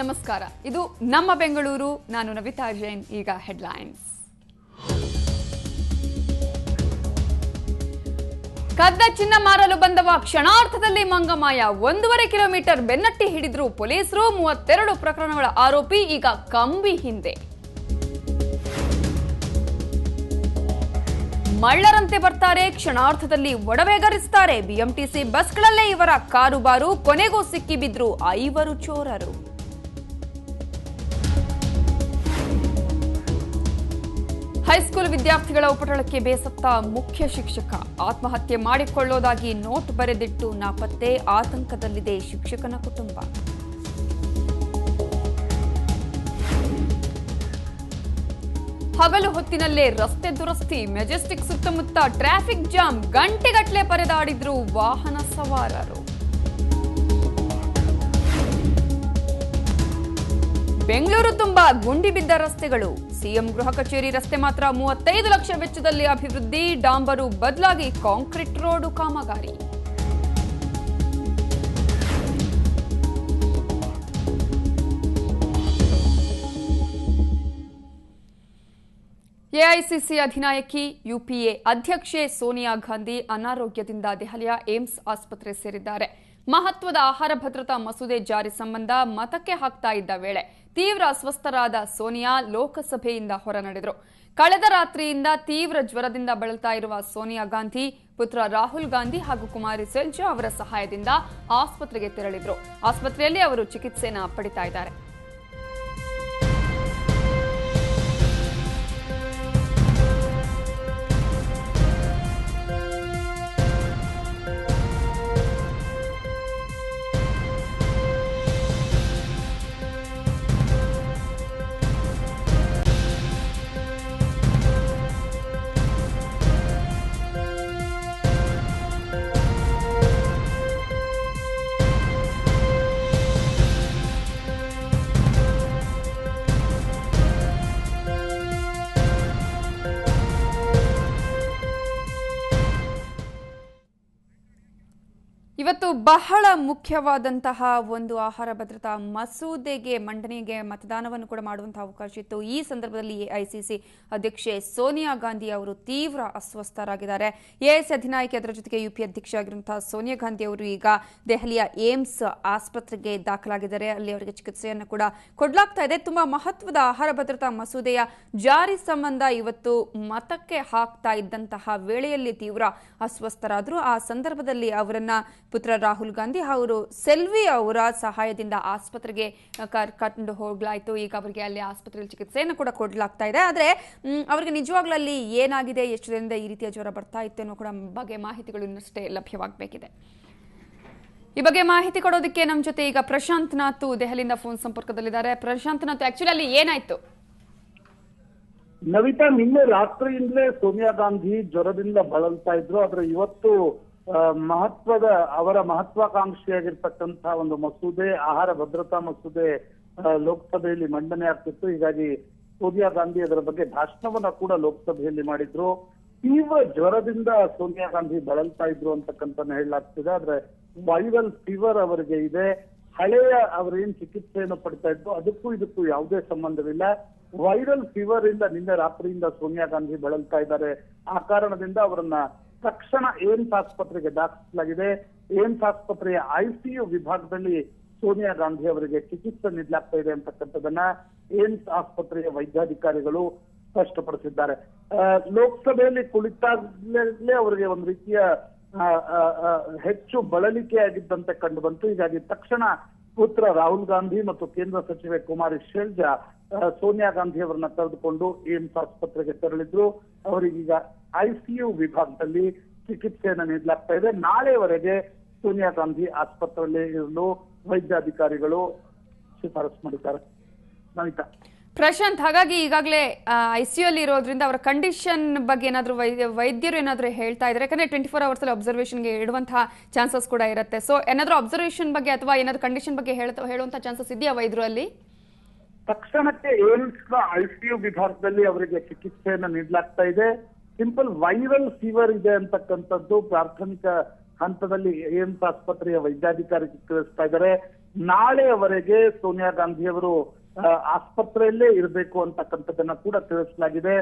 ನಮಸ್ಕಾರ. ಇದು ನಮ್ಮ ಬೆಂಗಳೂರು. ನಾನು ನವಿತಾ ಜೈನ್. ಈಗ ಹೆಡ್ಲೈನ್ಸ್. ಕದ್ದ ಚಿನ್ನ ಮಾರಲು ಬಂದವ ಕ್ಷಣಾರ್ಥದಲ್ಲಿ ಮಂಗಮಾಯ. 1.5 ಕಿಲೋಮೀಟರ್ ಬೆನ್ನಟ್ಟಿ ಹಿಡಿದ್ರು ಪೊಲೀಸರು. 32 ಪ್ರಕರಣಗಳ ಆರೋಪಿ ಈಗ ಕಂಬಿ ಹಿಂದೆ. ಮಳ್ಳರಂತೆ ಬರ್ತಾರೆ, ಕ್ಷಣಾರ್ಥದಲ್ಲಿ ಒಡವೆಗರಿಸ್ತಾರೆ. ಬಿಎಂಟಿಸಿ ಬಸ್ಗಳಲ್ಲೇ ಇವರ ಕಾರುಬಾರು. ಕೊನೆಗೂ ಸಿಕ್ಕಿಬಿದ್ರು 5 ಚೋರರು. ಹೈಸ್ಕೂಲ್ ವಿದ್ಯಾರ್ಥಿಗಳ ಉಪಟಳಕ್ಕೆ ಬೇಸತ್ತ ಮುಖ್ಯ ಶಿಕ್ಷಕ. ಆತ್ಮಹತ್ಯೆ ಮಾಡಿಕೊಳ್ಳೋದಾಗಿ ನೋಟ್ ಬರೆದಿಟ್ಟು ನಾಪತ್ತೆ. ಆತಂಕದಲ್ಲಿದೆ ಶಿಕ್ಷಕನ ಕುಟುಂಬ. ಹಗಲು ಹೊತ್ತಿನಲ್ಲೇ ರಸ್ತೆ ದುರಸ್ತಿ. ಮೆಜೆಸ್ಟಿಕ್ ಸುತ್ತಮುತ್ತ ಟ್ರಾಫಿಕ್ ಜಾಮ್. ಗಂಟೆಗಟ್ಟಲೆ ಪರದಾಡಿದ್ರು ವಾಹನ ಸವಾರರು. ಬೆಂಗಳೂರು ತುಂಬಾ ಗುಂಡಿ ಬಿದ್ದ ರಸ್ತೆಗಳು. ಸಿಎಂ ಗೃಹ ಕಚೇರಿ ರಸ್ತೆ ಮಾತ್ರ 35 ಲಕ್ಷ ವೆಚ್ಚದಲ್ಲಿ ಅಭಿವೃದ್ಧಿ. ಡಾಂಬರು ಬದಲಾಗಿ ಕಾಂಕ್ರೀಟ್ ರೋಡ್ ಕಾಮಗಾರಿ. ಎಐಸಿಸಿ ಅಧಿನಾಯಕಿ ಯುಪಿಎ ಅಧ್ಯಕ್ಷೆ ಸೋನಿಯಾ ಗಾಂಧಿ ಅನಾರೋಗ್ಯದಿಂದ ದೆಹಲಿಯ ಏಮ್ಸ್ ಆಸ್ಪತ್ರೆ ಸೇರಿದ್ದಾರೆ. ಮಹತ್ವದ ಆಹಾರ ಭದ್ರತಾ ಮಸೂದೆ ಜಾರಿ ಸಂಬಂಧ ಮತಕ್ಕೆ ಹಾಕ್ತಾ ಇದ್ದ ವೇಳೆ ತೀವ್ರ ಅಸ್ವಸ್ಥರಾದ ಸೋನಿಯಾ ಲೋಕಸಭೆಯಿಂದ ಹೊರ ನಡೆದರು. ಕಳೆದ ರಾತ್ರಿಯಿಂದ ತೀವ್ರ ಜ್ವರದಿಂದ ಬಳಲ್ತಾ ಇರುವ ಸೋನಿಯಾ ಗಾಂಧಿ ಪುತ್ರ ರಾಹುಲ್ ಗಾಂಧಿ ಹಾಗೂ ಕುಮಾರಿ ಸೆಲ್ಜಾ ಅವರ ಸಹಾಯದಿಂದ ಆಸ್ಪತ್ರೆಗೆ ತೆರಳಿದ್ರು. ಆಸ್ಪತ್ರೆಯಲ್ಲಿ ಅವರು ಚಿಕಿತ್ಸೆಯನ್ನು ಪಡಿತಾ ಇದ್ದಾರೆ. ಇವತ್ತು ಬಹಳ ಮುಖ್ಯವಾದಂತಹ ಒಂದು ಆಹಾರ ಭದ್ರತಾ ಮಸೂದೆಗೆ ಮಂಡನೆಗೆ ಮತದಾನವನ್ನು ಕೂಡ ಮಾಡುವಂತಹ ಅವಕಾಶ ಇತ್ತು. ಈ ಸಂದರ್ಭದಲ್ಲಿ ಎಐಸಿಸಿ ಅಧ್ಯಕ್ಷೆ ಸೋನಿಯಾ ಗಾಂಧಿ ಅವರು ತೀವ್ರ ಅಸ್ವಸ್ಥರಾಗಿದ್ದಾರೆ. ಎಐಸಿ ಅಧಿನಾಯಕಿ ಅದರ ಜೊತೆಗೆ ಯುಪಿ ಅಧ್ಯಕ್ಷ ಆಗಿರುವಂತಹ ಸೋನಿಯಾ ಗಾಂಧಿ ಅವರು ಈಗ ದೆಹಲಿಯ ಏಮ್ಸ್ ಆಸ್ಪತ್ರೆಗೆ ದಾಖಲಾಗಿದ್ದಾರೆ. ಅಲ್ಲಿ ಅವರಿಗೆ ಚಿಕಿತ್ಸೆಯನ್ನು ಕೂಡ ಕೊಡಲಾಗ್ತಾ ಇದೆ. ತುಂಬಾ ಮಹತ್ವದ ಆಹಾರ ಭದ್ರತಾ ಮಸೂದೆಯ ಜಾರಿ ಸಂಬಂಧ ಇವತ್ತು ಮತಕ್ಕೆ ಹಾಕ್ತಾ ಇದ್ದಂತಹ ವೇಳೆಯಲ್ಲಿ ತೀವ್ರ ಅಸ್ವಸ್ಥರಾದರು. ಆ ಸಂದರ್ಭದಲ್ಲಿ ಅವರನ್ನ ಪುತ್ರ ರಾಹುಲ್ ಗಾಂಧಿ ಅವರು ಸೆಲ್ವಿ ಅವರ ಸಹಾಯದಿಂದ ಆಸ್ಪತ್ರೆಗೆ ಕರ್ಕೊಂಡು ಹೋಗ್ಲಾಯ್ತು. ಈಗ ಅವರಿಗೆ ಅಲ್ಲಿ ಆಸ್ಪತ್ರೆಯಲ್ಲಿ ಚಿಕಿತ್ಸೆಯನ್ನು ಕೂಡ ಕೊಡಲಾಗ್ತಾ ಇದೆ. ಆದರೆ ಅವರಿಗೆ ನಿಜವಾಗ್ಲೂ ಅಲ್ಲಿ ಏನಾಗಿದೆ, ಎಷ್ಟು ದಿನದಿಂದ ಈ ರೀತಿಯ ಜ್ವರ ಬರ್ತಾ ಇತ್ತು ಅನ್ನೋ ಕೂಡ ಬಗ್ಗೆ ಮಾಹಿತಿಗಳು ಇನ್ನಷ್ಟೇ ಲಭ್ಯವಾಗಬೇಕಿದೆ. ಈ ಬಗ್ಗೆ ಮಾಹಿತಿ ಕೊಡೋದಕ್ಕೆ ನಮ್ಮ ಜೊತೆ ಈಗ ಪ್ರಶಾಂತ್ ನಾಥ್ ದೆಹಲಿಯಿಂದ ಫೋನ್ ಸಂಪರ್ಕದಲ್ಲಿದ್ದಾರೆ. ಪ್ರಶಾಂತ್ ನಾಥ್, ಆಕ್ಚುಲಿ ಅಲ್ಲಿ ಏನಾಯ್ತು? ನವಿತಾ, ನಿನ್ನೆ ರಾತ್ರಿಯಿಂದಲೇ ಸೋನಿಯಾ ಗಾಂಧಿ ಜ್ವರದಿಂದ ಬಳಲ್ತಾ ಇದ್ರು. ಆದ್ರೆ ಇವತ್ತು ಅವರ ಮಹತ್ವಾಕಾಂಕ್ಷಿಯಾಗಿರ್ತಕ್ಕಂತಹ ಒಂದು ಮಸೂದೆ, ಆಹಾರ ಭದ್ರತಾ ಮಸೂದೆ ಲೋಕಸಭೆಯಲ್ಲಿ ಮಂಡನೆ ಆಗ್ತಿತ್ತು. ಹೀಗಾಗಿ ಸೋನಿಯಾ ಗಾಂಧಿ ಅದರ ಬಗ್ಗೆ ಭಾಷಣವನ್ನ ಕೂಡ ಲೋಕಸಭೆಯಲ್ಲಿ ಮಾಡಿದ್ರು. ತೀವ್ರ ಜ್ವರದಿಂದ ಸೋನಿಯಾ ಗಾಂಧಿ ಬಳಲ್ತಾ ಇದ್ರು ಅಂತಕ್ಕಂತ ಹೇಳಲಾಗ್ತಿದೆ. ಆದ್ರೆ ವೈರಲ್ ಫೀವರ್ ಅವರಿಗೆ ಇದೆ. ಹಳೆಯ ಅವರೇನ್ ಚಿಕಿತ್ಸೆಯನ್ನು ಪಡಿತಾ ಇದ್ರು ಅದಕ್ಕೂ ಇದಕ್ಕೂ ಯಾವುದೇ ಸಂಬಂಧವಿಲ್ಲ. ವೈರಲ್ ಫೀವರ್ ಇಂದ ನಿನ್ನೆ ರಾತ್ರಿಯಿಂದ ಸೋನಿಯಾ ಗಾಂಧಿ ಬಳಲ್ತಾ ಇದ್ದಾರೆ. ಆ ಕಾರಣದಿಂದ ಅವರನ್ನ ತಕ್ಷಣ ಏಮ್ಸ್ ಆಸ್ಪತ್ರೆಗೆ ದಾಖಲಿಸಲಾಗಿದೆ. ಏಮ್ಸ್ ಆಸ್ಪತ್ರೆಯ ಐಸಿಯು ವಿಭಾಗದಲ್ಲಿ ಸೋನಿಯಾ ಗಾಂಧಿ ಅವರಿಗೆ ಚಿಕಿತ್ಸೆ ನೀಡಲಾಗ್ತಾ ಇದೆ ಅಂತಕ್ಕಂಥದ್ದನ್ನ ಏಮ್ಸ್ ಆಸ್ಪತ್ರೆಯ ವೈದ್ಯಾಧಿಕಾರಿಗಳು ಸ್ಪಷ್ಟಪಡಿಸಿದ್ದಾರೆ. ಲೋಕಸಭೆಯಲ್ಲಿ ಕುಳಿತಾಗಲೇ ಅವರಿಗೆ ಒಂದು ರೀತಿಯ ಹೆಚ್ಚು ಬಳಲಿಕೆ ಆಗಿದ್ದಂತೆ ಕಂಡು ಬಂತು. ಹೀಗಾಗಿ ತಕ್ಷಣ ಪುತ್ರ ರಾಹುಲ್ ಗಾಂಧಿ ಮತ್ತು ಕೇಂದ್ರ ಸಚಿವೆ ಕುಮಾರಿ ಶೆಲ್ಜಾ ಸೋನಿಯಾ ಗಾಂಧಿ ಅವರನ್ನ ಕರೆದುಕೊಂಡು ಏಮ್ಸ್ ಆಸ್ಪತ್ರೆಗೆ ತೆರಳಿದ್ರು. ಅವರಿಗೀಗ ಐಸಿಯು ವಿಭಾಗದಲ್ಲಿ ಚಿಕಿತ್ಸೆಯನ್ನು ನೀಡಲಾಗ್ತಾ ಇದೆ. ನಾಳೆವರೆಗೆ ಸೋನಿಯಾ ಗಾಂಧಿ ಆಸ್ಪತ್ರೆಯಲ್ಲಿ ಇರಲು ವೈದ್ಯಾಧಿಕಾರಿಗಳು ಶಿಫಾರಸು ಮಾಡಿದ್ದಾರೆ. ನಮಿತಾ ಪ್ರಶಾಂತ್, ಹಾಗಾಗಿ ಈಗಾಗಲೇ ಐಸಿಯು ಅಲ್ಲಿ ಇರೋದ್ರಿಂದ ಅವರ ಕಂಡೀಷನ್ ಬಗ್ಗೆ ಏನಾದರೂ ವೈದ್ಯರು ಏನಾದರೂ ಹೇಳ್ತಾ ಇದ್ದಾರೆ? ಯಾಕಂದ್ರೆ 24 ಅವರ್ಸ್ ಅಲ್ಲಿ ಅಬ್ಸರ್ವೇಷನ್ಗೆ ಇಡುವಂತಹ ಚಾನ್ಸಸ್ ಕೂಡ ಇರುತ್ತೆ. ಸೊ ಏನಾದರೂ ಅಬ್ಸರ್ವೇಷನ್ ಬಗ್ಗೆ ಅಥವಾ ಏನಾದರೂ ಕಂಡೀಷನ್ ಬಗ್ಗೆ ಹೇಳುವಂತಹ ಚಾನ್ಸಸ್ ಇದೆಯಾ ವೈದ್ಯರು ಅಲ್ಲಿ? ತಕ್ಷಣಕ್ಕೆ ಏಮ್ಸ್ ನ ಐಸಿಯು ವಿಭಾಗದಲ್ಲಿ ಅವರಿಗೆ ಚಿಕಿತ್ಸೆಯನ್ನು ನೀಡಲಾಗ್ತಾ ಇದೆ. ಸಿಂಪಲ್ ವೈರಲ್ ಫೀವರ್ ಇದೆ ಅಂತಕ್ಕಂಥದ್ದು ಪ್ರಾಥಮಿಕ ಹಂತದಲ್ಲಿ ಏಮ್ಸ್ ಆಸ್ಪತ್ರೆಯ ವೈದ್ಯಾಧಿಕಾರಿ ತಿಳಿಸ್ತಾ ಇದ್ದಾರೆ. ನಾಳೆಯವರೆಗೆ ಸೋನಿಯಾ ಗಾಂಧಿಯವರು ಆಸ್ಪತ್ರೆಯಲ್ಲೇ ಇರಬೇಕು ಅಂತಕ್ಕಂಥದ್ದನ್ನ ಕೂಡ ತಿಳಿಸಲಾಗಿದೆ.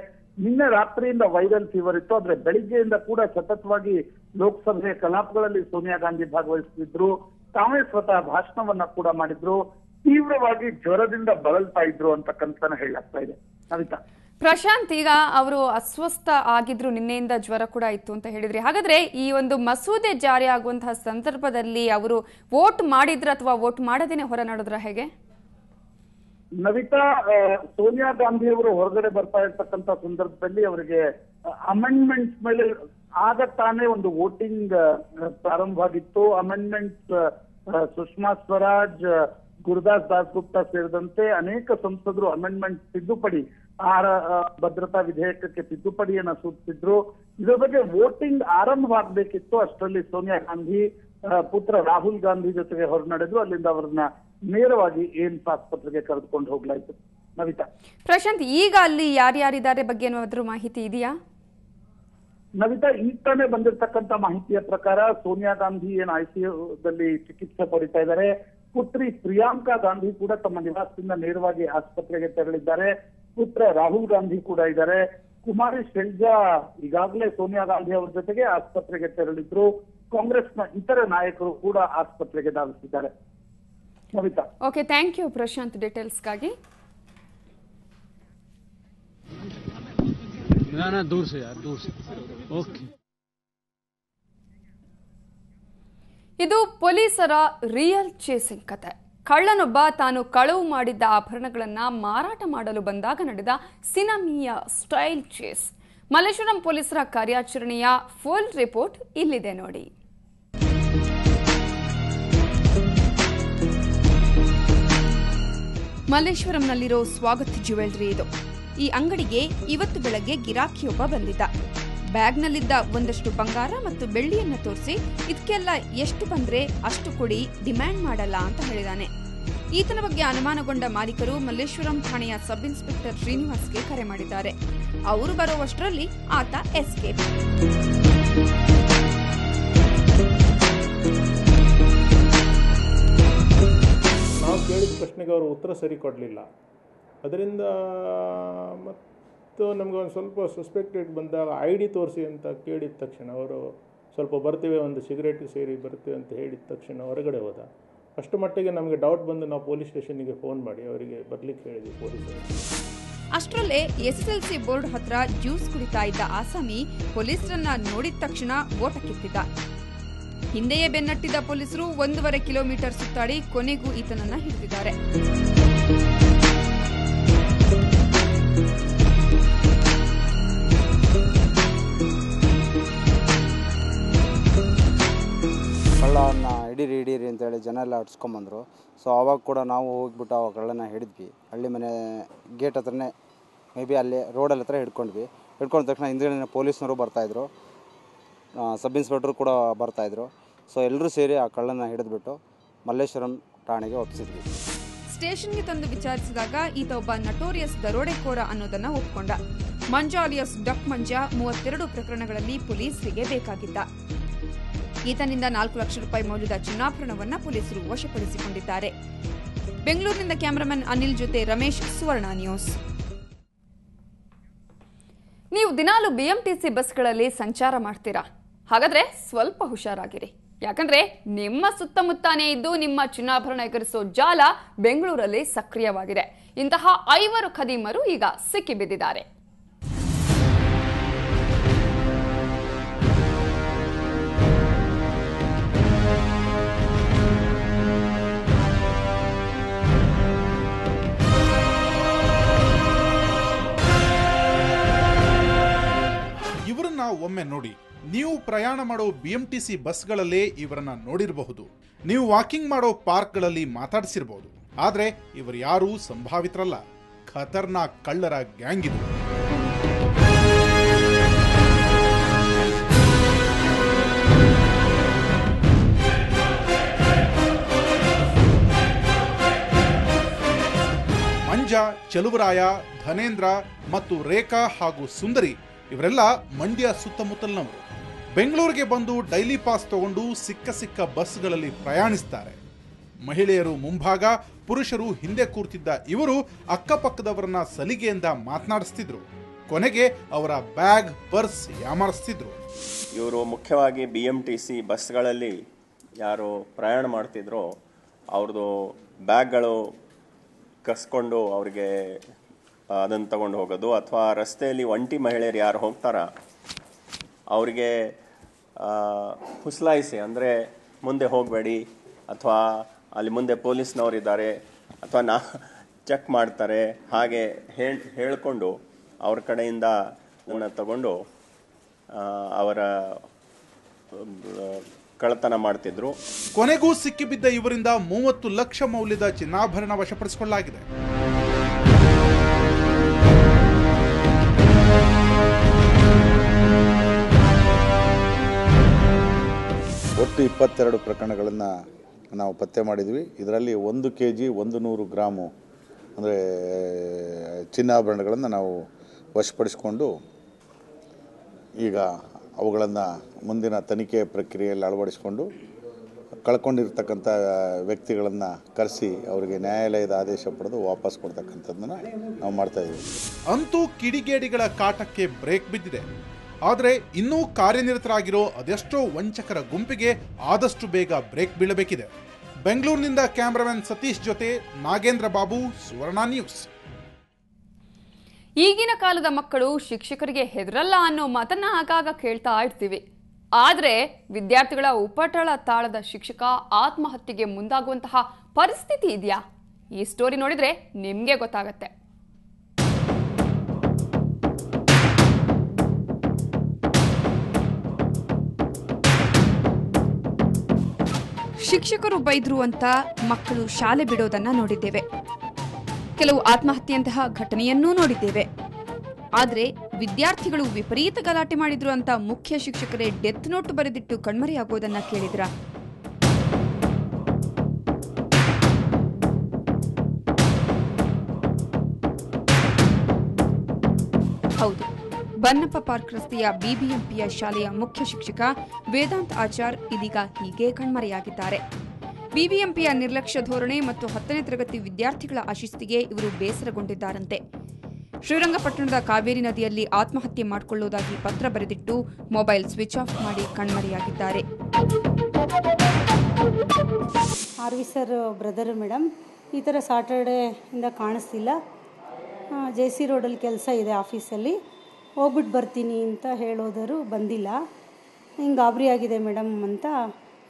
ನಿನ್ನೆ ರಾತ್ರಿಯಿಂದ ವೈರಲ್ ಫೀವರ್ ಇತ್ತು, ಆದ್ರೆ ಬೆಳಿಗ್ಗೆಯಿಂದ ಕೂಡ ಸತತವಾಗಿ ಲೋಕಸಭೆಯ ಕಲಾಪಗಳಲ್ಲಿ ಸೋನಿಯಾ ಗಾಂಧಿ ಭಾಗವಹಿಸುತ್ತಿದ್ರು. ತಾವೇ ಸ್ವತಃ ಭಾಷಣವನ್ನ ಕೂಡ ಮಾಡಿದ್ರು. ತೀವ್ರವಾಗಿ ಜ್ವರದಿಂದ ಬಳಲ್ತಾ ಇದ್ರು ಅಂತಕ್ಕಂಥ ಹೇಳಲಾಗ್ತಾ ಇದೆ. ನವಿತಾ, ಪ್ರಶಾಂತ್, ಈಗ ಅವರು ಅಸ್ವಸ್ಥ ಆಗಿದ್ರು, ನಿನ್ನೆಯಿಂದ ಜ್ವರ ಕೂಡ ಇತ್ತು ಅಂತ ಹೇಳಿದ್ರಿ. ಹಾಗಾದ್ರೆ ಈ ಒಂದು ಮಸೂದೆ ಜಾರಿ ಆಗುವಂತಹ ಸಂದರ್ಭದಲ್ಲಿ ಅವರು ವೋಟ್ ಮಾಡಿದ್ರ ಅಥವಾ ವೋಟ್ ಮಾಡದೇನೆ ಹೊರ ನಡೆದ್ರ ಹೇಗೆ? ನವಿತಾ, ಸೋನಿಯಾ ಗಾಂಧಿ ಅವರು ಹೊರಗಡೆ ಬರ್ತಾ ಇರ್ತಕ್ಕಂಥ ಸಂದರ್ಭದಲ್ಲಿ ಅವರಿಗೆ ಅಮೆಂಡ್ಮೆಂಟ್ಸ್ ಮೇಲೆ ಆಗ ತಾನೇ ಒಂದು ವೋಟಿಂಗ್ ಪ್ರಾರಂಭ ಆಗಿತ್ತು. ಅಮೆಂಡ್ಮೆಂಟ್ಸ್ ಸುಷ್ಮಾ ಸ್ವರಾಜ್, ಗುರುದಾಸ್ ದಾಸ್ಗುಪ್ತಾ ಸೇರಿದಂತೆ ಅನೇಕ ಸಂಸದರು ಅಮೆಂಡ್ಮೆಂಟ್ ತಿದ್ದುಪಡಿ, ಆಹಾರ ಭದ್ರತಾ ವಿಧೇಯಕಕ್ಕೆ ತಿದ್ದುಪಡಿಯನ್ನ ಸೂಚಿಸಿದ್ರು. ಇದರ ಬಗ್ಗೆ ವೋಟಿಂಗ್ ಆರಂಭವಾಗಬೇಕಿತ್ತು. ಅಷ್ಟರಲ್ಲಿ ಸೋನಿಯಾ ಗಾಂಧಿ ಪುತ್ರ ರಾಹುಲ್ ಗಾಂಧಿ ಜೊತೆಗೆ ಹೊರನಡೆದು ಅಲ್ಲಿಂದ ಅವರನ್ನ ನೇರವಾಗಿ ಏಮ್ಸ್ ಆಸ್ಪತ್ರೆಗೆ ಕರೆದುಕೊಂಡು ಹೋಗ್ಲಾಯ್ತು. ನವಿತಾ, ಪ್ರಶಾಂತ್, ಈಗ ಅಲ್ಲಿ ಯಾರ್ಯಾರಿದ್ದಾರೆ ಬಗ್ಗೆ ಏನಾದ್ರೂ ಮಾಹಿತಿ ಇದೆಯಾ? ನವಿತಾ, ಈಗ ತಾನೇ ಬಂದಿರತಕ್ಕಂತ ಮಾಹಿತಿಯ ಪ್ರಕಾರ ಸೋನಿಯಾ ಗಾಂಧಿ ಏನು ಐಸಿಯುದಲ್ಲಿ ಚಿಕಿತ್ಸೆ ಪಡಿತಾ ಇದ್ದಾರೆ. ಪುತ್ರಿ ಪ್ರಿಯಾಂಕಾ ಗಾಂಧಿ ಕೂಡ ತಮ್ಮ ನಿವಾಸದಿಂದ ನೇರವಾಗಿ ಆಸ್ಪತ್ರೆಗೆ ತೆರಳಿದ್ದಾರೆ. ಪುತ್ರ ರಾಹುಲ್ ಗಾಂಧಿ ಕೂಡ ಇದ್ದಾರೆ. ಕುಮಾರಿ ಶೆಲ್ಜಾ ಈಗಾಗಲೇ ಸೋನಿಯಾ ಗಾಂಧಿ ಅವರ ಜೊತೆಗೆ ಆಸ್ಪತ್ರೆಗೆ ತೆರಳಿದ್ರು. ಕಾಂಗ್ರೆಸ್ನ ಇತರ ನಾಯಕರು ಕೂಡ ಆಸ್ಪತ್ರೆಗೆ ಧಾವಿಸಿದ್ದಾರೆ. Navita, okay, thank you Prashant ಡೀಟೇಲ್ಸ್ಗಾಗಿ. दूर से यार, दूर से। ओके. ಇದು ಪೊಲೀಸರ ರಿಯಲ್ ಚೇಸಿಂಗ್ ಕತೆ. ಕಳ್ಳನೊಬ್ಬ ತಾನು ಕಳವು ಮಾಡಿದ್ದ ಆಭರಣಗಳನ್ನ ಮಾರಾಟ ಮಾಡಲು ಬಂದಾಗ ನಡೆದ ಸಿನಿಮೀಯ ಸ್ಟೈಲ್ ಚೇಸ್. ಮಲ್ಲೇಶ್ವರಂ ಪೊಲೀಸರ ಕಾರ್ಯಾಚರಣೆಯ ಫುಲ್ ರಿಪೋರ್ಟ್ ಇಲ್ಲಿದೆ ನೋಡಿ. ಮಲ್ಲೇಶ್ವರಂನಲ್ಲಿರೋ ಸ್ವಾಗತ್ ಜ್ಯುವೆಲರಿ ಇದು. ಈ ಅಂಗಡಿಗೆ ಇವತ್ತು ಬೆಳಗ್ಗೆ ಗಿರಾಕಿಯೊಬ್ಬ ಬಂದಿದ್ದ. ಬ್ಯಾಗ್ನಲ್ಲಿದ್ದ ಒಂದಷ್ಟು ಬಂಗಾರ ಮತ್ತು ಬೆಳ್ಳಿಯನ್ನ ತೋರಿಸಿ ಇದಕ್ಕೆಲ್ಲ ಎಷ್ಟು ಬಂದ್ರೆ ಅಷ್ಟು ಕೊಡಿ, ಡಿಮ್ಯಾಂಡ್ ಮಾಡಲ್ಲ ಅಂತ ಹೇಳಿದಾನೆ. ಈತನ ಬಗ್ಗೆ ಅನುಮಾನಗೊಂಡ ಮಾಲೀಕರು ಮಲ್ಲೇಶ್ವರಂ ಠಾಣೆಯ ಸಬ್ ಇನ್ಸ್ಪೆಕ್ಟರ್ ಶ್ರೀನಿವಾಸ್ಗೆ ಕರೆ ಮಾಡಿದ್ದಾರೆ. ಅವರು ಬರುವಷ್ಟರಲ್ಲಿ ಆತ ಎಸ್ಕೇಪ್. ನಾವು ಕೇಳಿದ ಪ್ರಶ್ನೆಗೆ ಅವರು ಉತ್ತರ ಸರಿ ಕೊಡಲಿಲ್ಲ. ಅದರಿಂದ ಮತ್ತು ನಮಗೆ ಒಂದು ಸ್ವಲ್ಪ ಸಸ್ಪೆಕ್ಟೆಡ್ ಬಂದಾಗ ID ತೋರಿಸಿ ಅಂತ ಕೇಳಿದ ತಕ್ಷಣ ಅವರು ಸ್ವಲ್ಪ ಬರ್ತೀವಿ, ಒಂದು ಸಿಗರೇಟ್ ಸೇರಿ ಬರ್ತೀವಿ ಅಂತ ಹೇಳಿದ ತಕ್ಷಣ ಹೊರಗಡೆ ಹೋದ. ಅಷ್ಟು ಮಟ್ಟಿಗೆ ನಮಗೆ ಡೌಟ್ ಬಂದು ನಾವು ಪೊಲೀಸ್ ಸ್ಟೇಷನ್ಗೆ ಫೋನ್ ಮಾಡಿ ಅವರಿಗೆ ಬರ್ಲಿಕ್ಕೆ ಹೇಳಿದ್ವಿ ಪೊಲೀಸರು. ಅಷ್ಟರಲ್ಲೇ SSLC ಬೋರ್ಡ್ ಹತ್ರ ಜ್ಯೂಸ್ ಕುಡಿತಾ ಇದ್ದ ಆಸಾಮಿ ಪೊಲೀಸರನ್ನ ನೋಡಿದ ತಕ್ಷಣ ಓಟ ಕಿತ್ತಿದ್ದ. ಹಿಂದೆಯೇ ಬೆನ್ನಟ್ಟಿದ್ದ ಪೊಲೀಸರು 1.5 ಕಿಲೋಮೀಟರ್ ಸುತ್ತಾಡಿ ಕೊನೆಗೂ ಈತನನ್ನ ಹಿಡಿದಿದ್ದಾರೆ. ಕಳ್ಳನ ಹಿಡೀರಿ ಅಂತೇಳಿ ಜನ ಎಲ್ಲ ಅಟ್ಸ್ಕೊಂಬಂದರು. ಸೊ ಆವಾಗ ಕೂಡ ನಾವು ಹೋಗ್ಬಿಟ್ಟು ಆ ಕಳ್ಳನ ಹಿಡಿದ್ವಿ. ಹಳ್ಳಿ ಮನೆ ಗೇಟ್ ಹತ್ರನೇ, ಮೇ ಬಿ ಅಲ್ಲಿ ರೋಡಲ್ಲಿ ಹತ್ರ ಹಿಡ್ಕೊಂಡ್ವಿ. ಹಿಡ್ಕೊಂಡ ತಕ್ಷಣ ಹಿಂದ್ಗಡೆ ಪೊಲೀಸ್ನವರು ಬರ್ತಾಯಿದ್ರು, ಸಬ್ ಇನ್ಸ್ಪೆಕ್ಟ್ರು ಕೂಡ ಬರ್ತಾಯಿದ್ರು. ಸೊ ಎಲ್ಲರೂ ಸೇರಿ ಆ ಕಳ್ಳನ ಹಿಡಿದ್ಬಿಟ್ಟು ಮಲ್ಲೇಶ್ವರಂ ಠಾಣೆಗೆ ಒಪ್ಪಿಸಿದ್ವಿ. ಸ್ಟೇಷನ್ಗೆ ತಂದು ವಿಚಾರಿಸಿದಾಗ ಈತ ಒಬ್ಬ ನಟೋರಿಯಸ್ ದರೋಡೆಕೋರ ಅನ್ನೋದನ್ನ ಒಪ್ಕೊಂಡ. ಮಂಜ ಅಲಿಯಸ್ ಡಕ್ ಮಂಜ 32 ಪ್ರಕರಣಗಳಲ್ಲಿ ಪೊಲೀಸರಿಗೆ ಬೇಕಾಗಿದ್ದ. ಈತನಿಂದ 4 ಲಕ್ಷ ರೂಪಾಯಿ ಮೌಲ್ಯದ ಚಿನ್ನಾಭರಣವನ್ನ ಪೊಲೀಸರು ವಶಪಡಿಸಿಕೊಂಡಿದ್ದಾರೆ. ಬೆಂಗಳೂರಿನಿಂದ ಕ್ಯಾಮರಾಮನ್ ಅನಿಲ್ ಜೊತೆ ರಮೇಶ್, ಸುವರ್ಣ ನ್ಯೂಸ್. ನೀವು ದಿನಾಲು BMTC ಬಸ್ಗಳಲ್ಲಿ ಸಂಚಾರ ಮಾಡ್ತೀರಾ? ಹಾಗಾದ್ರೆ ಸ್ವಲ್ಪ ಹುಷಾರಾಗಿರಿ. ಯಾಕಂದ್ರೆ ನಿಮ್ಮ ಸುತ್ತಮುತ್ತಾನೇ ಇದ್ದು ನಿಮ್ಮ ಚಿನ್ನಾಭರಣ ಎಗರಿಸೋ ಜಾಲ ಬೆಂಗಳೂರಲ್ಲಿ ಸಕ್ರಿಯವಾಗಿದೆ. ಇಂತಹ 5 ಖದೀಮರು ಈಗ ಸಿಕ್ಕಿಬಿದ್ದಿದ್ದಾರೆ. ಇವರನ್ನ ಒಮ್ಮೆ ನೋಡಿ. ನೀವು ಪ್ರಯಾಣ ಮಾಡೋ BMTC ಬಸ್ಗಳಲ್ಲೇ ಇವರನ್ನ ನೋಡಿರಬಹುದು. ನೀವು ವಾಕಿಂಗ್ ಮಾಡೋ ಪಾರ್ಕ್ಗಳಲ್ಲಿ ಮಾತಾಡಿಸಿರಬಹುದು. ಆದ್ರೆ ಇವರು ಯಾರೂ ಸಂಭಾವಿತರಲ್ಲ, ಖತರ್ನಾಕ್ ಕಳ್ಳರ ಗ್ಯಾಂಗ್ ಇದು. ಮಂಜ, ಚಲುವರಾಯ, ಧನೇಂದ್ರ ಮತ್ತು ರೇಖಾ ಹಾಗೂ ಸುಂದರಿ ಇವರೆಲ್ಲ ಮಂಡ್ಯ ಸುತ್ತಮುತ್ತಲಿನವರು. ಬೆಂಗಳೂರಿಗೆ ಬಂದು ಡೈಲಿ ಪಾಸ್ ತಗೊಂಡು ಸಿಕ್ಕ ಬಸ್ಗಳಲ್ಲಿ ಪ್ರಯಾಣಿಸ್ತಾರೆ. ಮಹಿಳೆಯರು ಮುಂಭಾಗ, ಪುರುಷರು ಹಿಂದೆ ಕೂರ್ತಿದ್ದ ಇವರು ಅಕ್ಕಪಕ್ಕದವರನ್ನ ಸಲಿಗೆಯಿಂದ ಮಾತನಾಡಿಸ್ತಿದ್ರು. ಕೊನೆಗೆ ಅವರ ಬ್ಯಾಗ್, ಪರ್ಸ್ ಯಾಮಾರಿಸ್ತಿದ್ರು. ಇವರು ಮುಖ್ಯವಾಗಿ BMTC ಬಸ್ಗಳಲ್ಲಿ ಯಾರು ಪ್ರಯಾಣ ಮಾಡ್ತಿದ್ರೋ ಅವ್ರದ್ದು ಬ್ಯಾಗ್ಗಳು ಕಸ್ಕೊಂಡು ಅವ್ರಿಗೆ ಅದನ್ನು ತಗೊಂಡು ಹೋಗೋದು, ಅಥವಾ ರಸ್ತೆಯಲ್ಲಿ ಒಂಟಿ ಮಹಿಳೆಯರು ಯಾರು ಹೋಗ್ತಾರ ಅವರಿಗೆ ಹುಸಲಾಯಿಸಿ, ಅಂದರೆ ಮುಂದೆ ಹೋಗಬೇಡಿ, ಅಥವಾ ಅಲ್ಲಿ ಮುಂದೆ ಪೊಲೀಸ್ನವರಿದ್ದಾರೆ, ಅಥವಾ ಚೆಕ್ ಮಾಡ್ತಾರೆ, ಹಾಗೆ ಹೇಳಿಕೊಂಡು ಅವ್ರ ಕಡೆಯಿಂದ ಅದನ್ನು ತಗೊಂಡು ಅವರ ಕಳ್ಳತನ ಮಾಡ್ತಿದ್ರು. ಕೊನೆಗೂ ಸಿಕ್ಕಿಬಿದ್ದ ಇವರಿಂದ 30 ಲಕ್ಷ ಮೌಲ್ಯದ ಚಿನ್ನಾಭರಣ ವಶಪಡಿಸಿಕೊಳ್ಳಲಾಗಿದೆ. ಒಟ್ಟು 22 ಪ್ರಕರಣಗಳನ್ನು ನಾವು ಪತ್ತೆ ಮಾಡಿದ್ವಿ. ಇದರಲ್ಲಿ 1 kg 100 ಗ್ರಾಮು ಅಂದರೆ ಚಿನ್ನಾಭರಣಗಳನ್ನು ನಾವು ವಶಪಡಿಸಿಕೊಂಡು ಈಗ ಅವುಗಳನ್ನು ಮುಂದಿನ ತನಿಖೆ ಪ್ರಕ್ರಿಯೆಯಲ್ಲಿ ಅಳವಡಿಸಿಕೊಂಡು ಕಳ್ಕೊಂಡಿರ್ತಕ್ಕಂಥ ವ್ಯಕ್ತಿಗಳನ್ನು ಕರೆಸಿ ಅವರಿಗೆ ನ್ಯಾಯಾಲಯದ ಆದೇಶ ಪಡೆದು ವಾಪಸ್ ಕೊಡ್ತಕ್ಕಂಥದ್ದನ್ನು ನಾವು ಮಾಡ್ತಾಯಿದ್ದೀವಿ. ಅಂತೂ ಕಿಡಿಗೇಡಿಗಳ ಕಾಟಕ್ಕೆ ಬ್ರೇಕ್ ಬಿದ್ದಿದೆ. ಆದರೆ ಇನ್ನೂ ಕಾರ್ಯನಿರತರಾಗಿರೋ ಅದೆಷ್ಟೋ ವಂಚಕರ ಗುಂಪಿಗೆ ಆದಷ್ಟು ಬೇಗ ಬ್ರೇಕ್ ಬೀಳಬೇಕಿದೆ. ಬೆಂಗಳೂರಿನಿಂದ ಕ್ಯಾಮರಾಮನ್ ಸತೀಶ್ ಜೊತೆ ನಾಗೇಂದ್ರ ಬಾಬು, ಸುವರ್ಣ ನ್ಯೂಸ್. ಈಗಿನ ಕಾಲದ ಮಕ್ಕಳು ಶಿಕ್ಷಕರಿಗೆ ಹೆದರಲ್ಲ ಅನ್ನೋ ಮಾತನ್ನ ಆಗಾಗ ಕೇಳ್ತಾ ಇರ್ತೀವಿ. ಆದ್ರೆ ವಿದ್ಯಾರ್ಥಿಗಳ ಉಪಟಳ ತಾಳದ ಶಿಕ್ಷಕ ಆತ್ಮಹತ್ಯೆಗೆ ಮುಂದಾಗುವಂತಹ ಪರಿಸ್ಥಿತಿ ಇದೆಯಾ? ಈ ಸ್ಟೋರಿ ನೋಡಿದ್ರೆ ನಿಮ್ಗೆ ಗೊತ್ತಾಗತ್ತೆ. ಶಿಕ್ಷಕರು ಬೈದ್ರು ಅಂತ ಮಕ್ಕಳು ಶಾಲೆ ಬಿಡೋದನ್ನ ನೋಡಿದ್ದೇವೆ. ಕೆಲವು ಆತ್ಮಹತ್ಯೆಯಂತಹ ಘಟನೆಯನ್ನೂ ನೋಡಿದ್ದೇವೆ. ಆದರೆ ವಿದ್ಯಾರ್ಥಿಗಳು ವಿಪರೀತ ಗಲಾಟೆ ಮಾಡಿದ್ರು ಅಂತ ಮುಖ್ಯ ಶಿಕ್ಷಕರೇ ಡೆತ್ ನೋಟ್ ಬರೆದಿಟ್ಟು ಕಣ್ಮರೆಯಾಗೋದನ್ನ ಕೇಳಿದ್ರ? ಹೌದು, ಬನ್ನಪ್ಪ ಪಾರ್ಕ್ ರಸ್ತೆಯ BBMPಯ ಶಾಲೆಯ ಮುಖ್ಯ ಶಿಕ್ಷಕ ವೇದಾಂತ್ ಆಚಾರ್ ಇದೀಗ ಹೀಗೆ ಕಣ್ಮರೆಯಾಗಿದ್ದಾರೆ. BBMPಯ ನಿರ್ಲಕ್ಷ್ಯ ಧೋರಣೆ ಮತ್ತು 10ನೇ ತರಗತಿ ವಿದ್ಯಾರ್ಥಿಗಳ ಅಶಿಸ್ತಿಗೆ ಇವರು ಬೇಸರಗೊಂಡಿದ್ದಾರಂತೆ. ಶ್ರೀರಂಗಪಟ್ಟಣದ ಕಾವೇರಿ ನದಿಯಲ್ಲಿ ಆತ್ಮಹತ್ಯೆ ಮಾಡಿಕೊಳ್ಳುವುದಾಗಿ ಪತ್ರ ಬರೆದಿಟ್ಟು ಮೊಬೈಲ್ ಸ್ವಿಚ್ ಆಫ್ ಮಾಡಿ ಕಣ್ಮರೆಯಾಗಿದ್ದಾರೆ. ಆರ್ವಿ ಸರ್ ಬ್ರದರ್ ಮೇಡಮ್, ಈ ಥರ ಸಾಟರ್ಡೇ ಇಂದ ಕಾಣಿಸ್ತಿಲ್ಲ, JC ರೋಡಲ್ಲಿ ಕೆಲಸ ಇದೆ ಆಫೀಸಲ್ಲಿ, ಹೋಗ್ಬಿಟ್ಟು ಬರ್ತೀನಿ ಅಂತ ಹೇಳೋದರು, ಬಂದಿಲ್ಲ, ಹಿಂಗೆ ಗಾಬರಿ ಆಗಿದೆ ಮೇಡಮ್ ಅಂತ.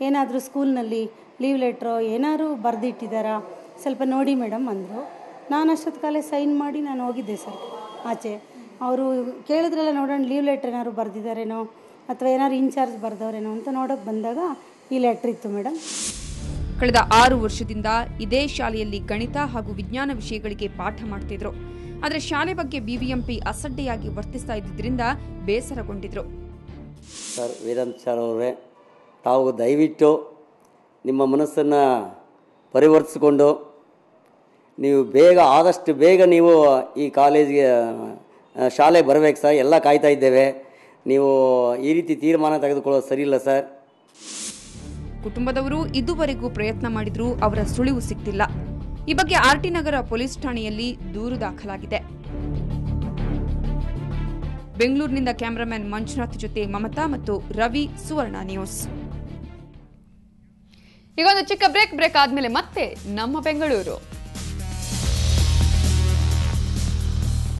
ಏನಾದರೂ ಸ್ಕೂಲ್ನಲ್ಲಿ ಲೀವ್ ಲೆಟ್ರೋ ಏನಾದ್ರು ಬರೆದಿಟ್ಟಿದ್ದಾರಾ ಸ್ವಲ್ಪ ನೋಡಿ ಮೇಡಮ್ ಅಂದರು. ನಾನು ಅಷ್ಟೊತ್ತು ಕಾಲೇ ಸೈನ್ ಮಾಡಿ ನಾನು ಹೋಗಿದ್ದೆ ಸರ್ ಆಚೆ. ಅವರು ಕೇಳಿದ್ರೆಲ್ಲ ನೋಡೋಣ ಲೀವ್ ಲೆಟ್ರ್ ಏನಾದ್ರು ಬರೆದಿದ್ದಾರೇನೋ ಅಥವಾ ಏನಾದ್ರು ಇನ್ಚಾರ್ಜ್ ಬರೆದವರೇನೋ ಅಂತ ನೋಡೋಕೆ ಬಂದಾಗ ಈ ಲೆಟ್ರ್ ಇತ್ತು ಮೇಡಮ್. ಕಳೆದ 6 ವರ್ಷದಿಂದ ಇದೇ ಶಾಲೆಯಲ್ಲಿ ಗಣಿತ ಹಾಗೂ ವಿಜ್ಞಾನ ವಿಷಯಗಳಿಗೆ ಪಾಠ ಮಾಡ್ತಿದ್ರು. ಆದರೆ ಶಾಲೆ ಬಗ್ಗೆ BBMP ಅಸಡ್ಡೆಯಾಗಿ ವರ್ತಿಸ್ತಾ ಇದ್ದಿದ್ದರಿಂದ ಬೇಸರಗೊಂಡಿದ್ರು. ಸರ್ ವೇದಾಂತ್ ಸರ್ ಅವರೇ, ತಾವು ದಯವಿಟ್ಟು ನಿಮ್ಮ ಮನಸ್ಸನ್ನು ಪರಿವರ್ತಿಸಿಕೊಂಡು ನೀವು ಆದಷ್ಟು ಬೇಗ ನೀವು ಈ ಕಾಲೇಜಿಗೆ ಶಾಲೆಗೆ ಬರಬೇಕು ಸರ್. ಎಲ್ಲ ಕಾಯ್ತಾ ಇದ್ದೇವೆ. ನೀವು ಈ ರೀತಿ ತೀರ್ಮಾನ ತೆಗೆದುಕೊಳ್ಳೋದು ಸರಿಯಿಲ್ಲ ಸರ್. ಕುಟುಂಬದವರು ಇದುವರೆಗೂ ಪ್ರಯತ್ನ ಮಾಡಿದ್ರೂ ಅವರ ಸುಳಿವು ಸಿಕ್ತಿಲ್ಲ. ಈ ಬಗ್ಗೆ RT ನಗರ ಪೊಲೀಸ್ ಠಾಣೆಯಲ್ಲಿ ದೂರು ದಾಖಲಾಗಿದೆ. ಬೆಂಗಳೂರಿನಿಂದ ಕ್ಯಾಮರಾಮನ್ ಮಂಜುನಾಥ್ ಜೊತೆ ಮಮತಾ ಮತ್ತು ರವಿ, ಸುವರ್ಣ ನ್ಯೂಸ್. ಈಗ ಒಂದು ಚಿಕ್ಕ ಬ್ರೇಕ್ ಆದ್ಮೇಲೆ ಮತ್ತೆ ನಮ್ಮ ಬೆಂಗಳೂರು.